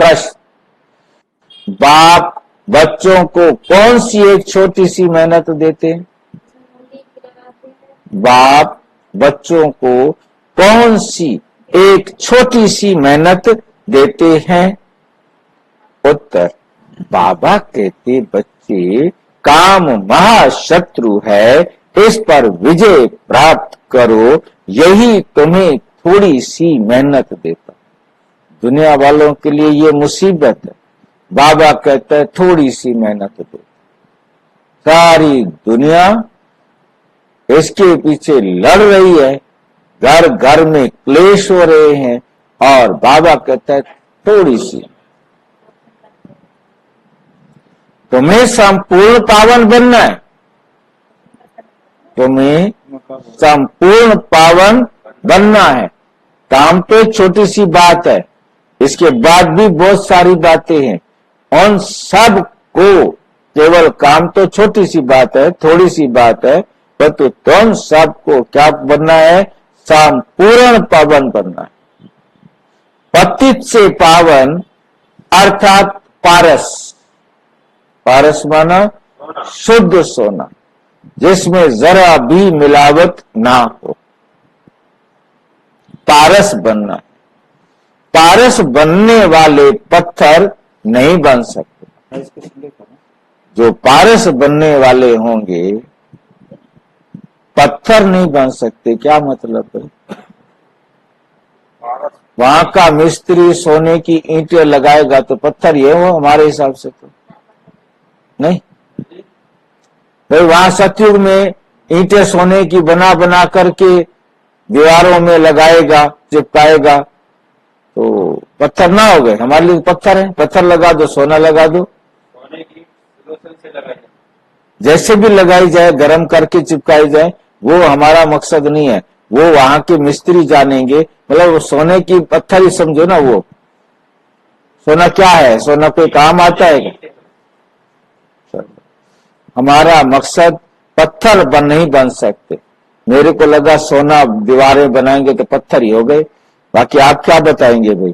प्रश्न, बाप बच्चों को कौन सी एक छोटी सी मेहनत देते हैं? बाप बच्चों को कौन सी एक छोटी सी मेहनत देते हैं? उत्तर, बाबा कहते बच्चे काम महाशत्रु है, इस पर विजय प्राप्त करो, यही तुम्हें थोड़ी सी मेहनत देता। दुनिया वालों के लिए ये मुसीबत है। बाबा कहता है थोड़ी सी मेहनत दो। सारी दुनिया इसके पीछे लड़ रही है, घर घर में क्लेश हो रहे हैं, और बाबा कहता है थोड़ी सी। तुम्हें संपूर्ण पावन बनना है, तुम्हें संपूर्ण पावन बनना है। काम तो एक छोटी सी बात है, इसके बाद भी बहुत सारी बातें हैं। उन सब को केवल काम तो छोटी सी बात है, थोड़ी सी बात है, परंतु तुम सबको क्या बनना है? संपूर्ण पावन बनना है। पतित से पावन अर्थात पारस, पारस माना शुद्ध सोना, जिसमें जरा भी मिलावट ना हो, पारस बनना है। पारस बनने वाले पत्थर नहीं बन सकते। जो पारस बनने वाले होंगे पत्थर नहीं बन सकते। क्या मतलब है? वहां का मिस्त्री सोने की ईंटें लगाएगा तो पत्थर ये हो हमारे हिसाब से तो नहीं भाई। वहां सतयुग में ईंटें सोने की बना बना करके दीवारों में लगाएगा, चिपकाएगा, तो पत्थर ना हो गए। हमारे लिए पत्थर है, पत्थर लगा दो, सोना लगा दो, सोने की से लगाई जाए, जैसे भी लगाई जाए, गर्म करके चिपकाई जाए, वो हमारा मकसद नहीं है। वो वहां के मिस्त्री जानेंगे। मतलब वो सोने की पत्थर ही समझो ना। वो सोना क्या है? सोना कोई काम आता है क्या? हमारा मकसद पत्थर नहीं बन सकते। मेरे को लगा सोना दीवारें बनाएंगे तो पत्थर ही हो गए। बाकी आप क्या बताएंगे भाई?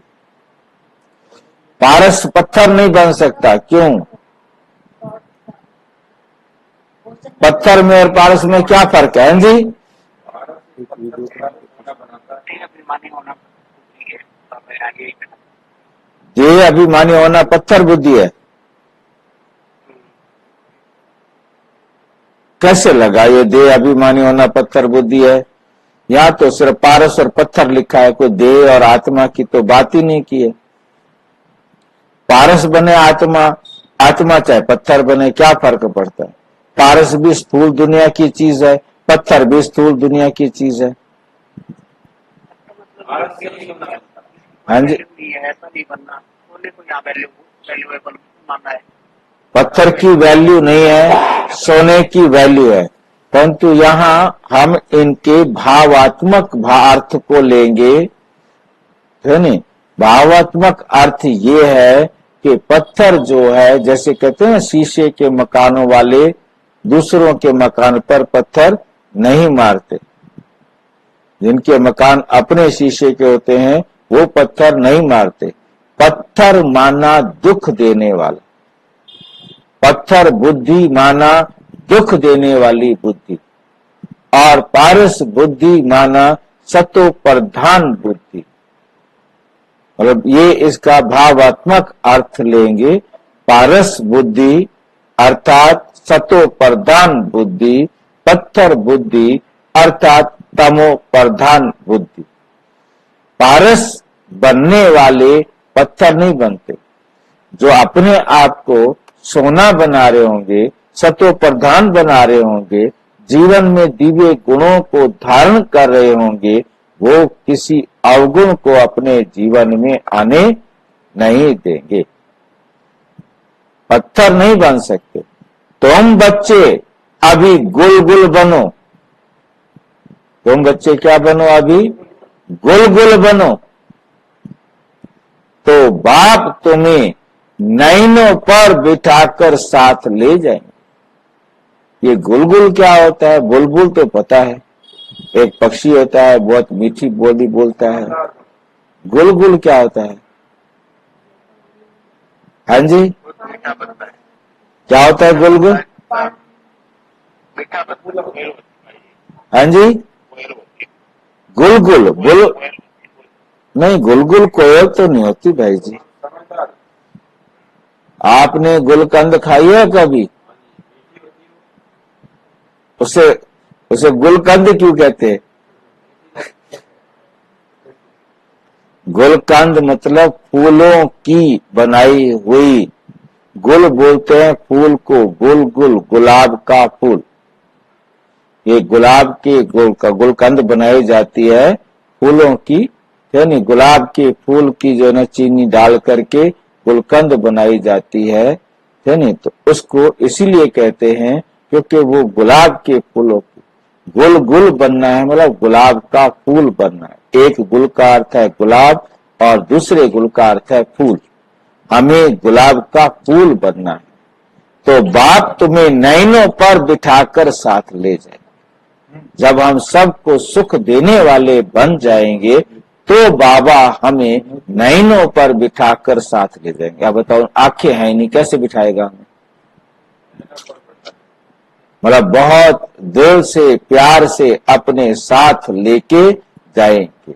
पारस पत्थर नहीं बन सकता। क्यों? पत्थर में और पारस में क्या फर्क है जी? ये अभिमानी होना पत्थर बुद्धि है। कैसे लगा ये देह अभिमानी होना पत्थर बुद्धि है? यहाँ तो सिर्फ पारस और पत्थर लिखा है, कोई देह और आत्मा की तो बात ही नहीं की है। पारस बने आत्मा, आत्मा चाहे पत्थर बने, क्या फर्क पड़ता है? पारस भी स्थूल दुनिया की चीज है, पत्थर भी स्थूल दुनिया की चीज है। हाँ जी, पत्थर की वैल्यू नहीं है, सोने की वैल्यू है। परंतु यहाँ हम इनके भावात्मक अर्थ को लेंगे, है नहीं? भावात्मक अर्थ ये है कि पत्थर जो है, जैसे कहते हैं शीशे के मकानों वाले दूसरों के मकान पर पत्थर नहीं मारते। जिनके मकान अपने शीशे के होते हैं वो पत्थर नहीं मारते। पत्थर माना दुख देने वाला, पत्थर बुद्धि माना दुख देने वाली बुद्धि, और पारस बुद्धि माना सतो प्रधान बुद्धि। मतलब ये इसका भावात्मक अर्थ लेंगे। पारस बुद्धि अर्थात सतो प्रधान बुद्धि, पत्थर बुद्धि अर्थात तमो प्रधान बुद्धि। पारस बनने वाले पत्थर नहीं बनते। जो अपने आप को सोना बना रहे होंगे, सतो प्रधान बना रहे होंगे, जीवन में दिव्य गुणों को धारण कर रहे होंगे, वो किसी अवगुण को अपने जीवन में आने नहीं देंगे। पत्थर नहीं बन सकते। तुम बच्चे अभी गुलगुल बनो। तुम बच्चे क्या बनो? अभी गुलगुल बनो, तो बाप तुम्हें नैनों पर बिठाकर साथ ले जाएंगे। ये गुलगुल क्या होता है? बुलबुल तो पता है, एक पक्षी होता है, बहुत मीठी बोली बोलता है। गुलगुल क्या होता है? हाँ जी, क्या होता है गुलगुल? हाँ जी, गुलगुल गुल नहीं, गुलगुल कोयल तो नहीं होती भाई जी। आपने गुलकंद खाई है कभी? उसे उसे गुलकंद क्यों कहते हैं? गुलकंद मतलब फूलों की बनाई हुई। गुल बोलते हैं फूल को, गुल गुल गुलाब का फूल। ये गुलाब के गुलकंद बनाई जाती है फूलों की, है नहीं, गुलाब के फूल की जो है चीनी डाल करके गुलकंद बनाई जाती है नहीं। तो उसको इसीलिए कहते हैं क्योंकि वो गुलाब के फूलों की गुल गुल बनना है, मतलब गुलाब का फूल बनना है। एक गुल का अर्थ है गुलाब और दूसरे गुल का अर्थ है फूल। हमें गुलाब का फूल बनना है। तो बाप तुम्हें नैनों पर बिठाकर साथ ले जाए। जब हम सबको सुख देने वाले बन जाएंगे तो बाबा हमें नैनों पर बिठाकर साथ ले जाएंगे। अब बताओ, आंखें हैं नहीं, कैसे बिठाएगा हमें? मतलब बहुत दिल से प्यार से अपने साथ लेके जाएंगे।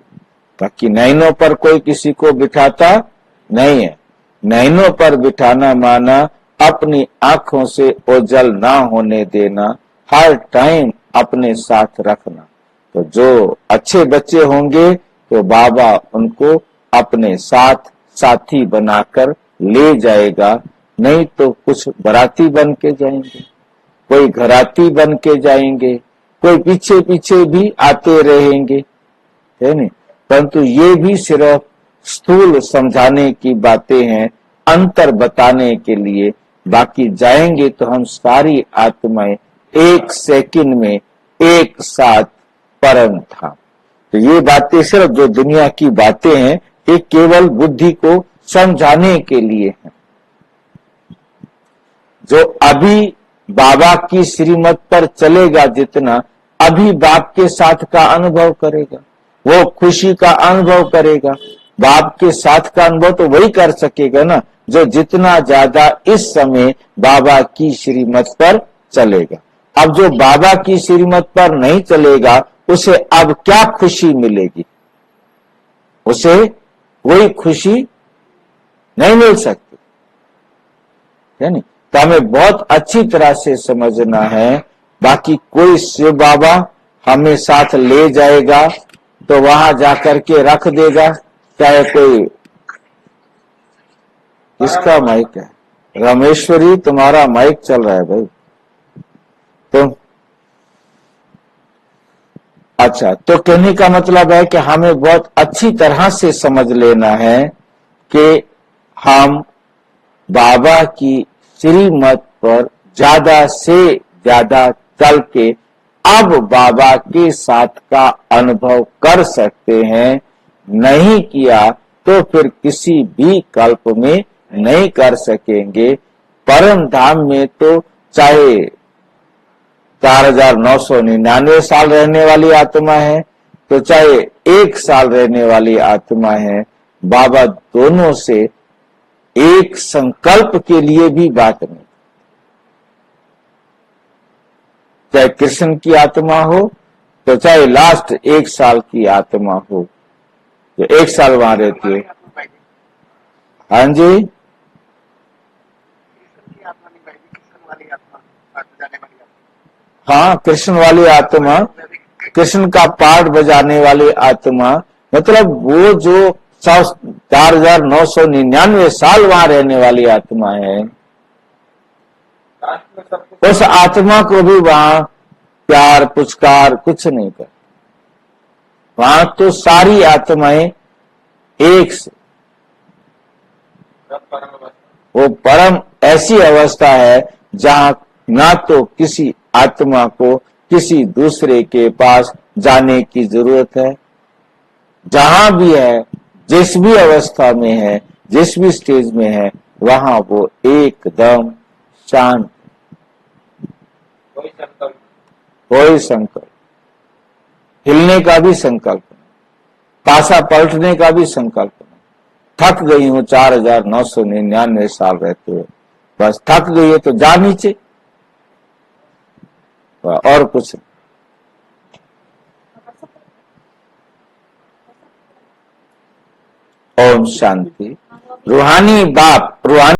बाकी नैनों पर कोई किसी को बिठाता नहीं है। नैनों पर बिठाना माना अपनी आंखों से ओझल ना होने देना, हर टाइम अपने साथ रखना। तो जो अच्छे बच्चे होंगे तो बाबा उनको अपने साथ साथी बनाकर ले जाएगा। नहीं तो कुछ बाराती बन के जाएंगे, कोई घराती बन के जाएंगे, कोई पीछे पीछे भी आते रहेंगे, है नहीं। परंतु ये भी सिर्फ स्थूल समझाने की बातें हैं, अंतर बताने के लिए। बाकी जाएंगे तो हम सारी आत्माएं एक सेकंड में एक साथ परम धाम। तो ये बातें सिर्फ जो दुनिया की बातें हैं, ये केवल बुद्धि को समझाने के लिए हैं। जो अभी बाबा की श्रीमत पर चलेगा, जितना अभी बाप के साथ का अनुभव करेगा, वो खुशी का अनुभव करेगा। बाप के साथ का अनुभव तो वही कर सकेगा ना जो जितना ज्यादा इस समय बाबा की श्रीमत पर चलेगा। अब जो बाबा की श्रीमत पर नहीं चलेगा, उसे अब क्या खुशी मिलेगी? उसे कोई खुशी नहीं मिल सकती, है नहीं। तो हमें बहुत अच्छी तरह से समझना है। बाकी कोई शिव बाबा हमें साथ ले जाएगा तो वहां जाकर के रख देगा, चाहे कोई। इसका माइक है रमेश्वरी, तुम्हारा माइक चल रहा है भाई। तो अच्छा, तो कहने का मतलब है कि हमें बहुत अच्छी तरह से समझ लेना है कि हम बाबा की श्रीमत पर ज्यादा से ज्यादा चल के अब बाबा के साथ का अनुभव कर सकते हैं। नहीं किया तो फिर किसी भी कल्प में नहीं कर सकेंगे। परम धाम में तो चाहे 4999 साल रहने वाली आत्मा है, तो चाहे 1 साल रहने वाली आत्मा है, बाबा दोनों से एक संकल्प के लिए भी बात नहीं। चाहे कृष्ण की आत्मा हो, तो चाहे लास्ट 1 साल की आत्मा हो, जो 1 साल वहां रहती है। हाँ जी, हाँ, कृष्ण वाली आत्मा, कृष्ण का पाठ बजाने वाली आत्मा, मतलब वो जो 4999 साल वहां रहने वाली आत्मा है, उस आत्मा को भी वहां प्यार पुचकार कुछ नहीं कर। वहां तो सारी आत्माएं एक से, वो परम ऐसी अवस्था है जहां ना तो किसी आत्मा को किसी दूसरे के पास जाने की जरूरत है। जहां भी है, जिस भी अवस्था में है, जिस भी स्टेज में है, वहां वो एकदम शांत। कोई संकल्प, हिलने का भी संकल्प नहीं, पासा पलटने का भी संकल्प नहीं। थक गई हूँ 4999 साल रहते हुए, बस थक गई है तो जा नीचे, और कुछ। ओम शांति। रूहानी बाप, रूहानी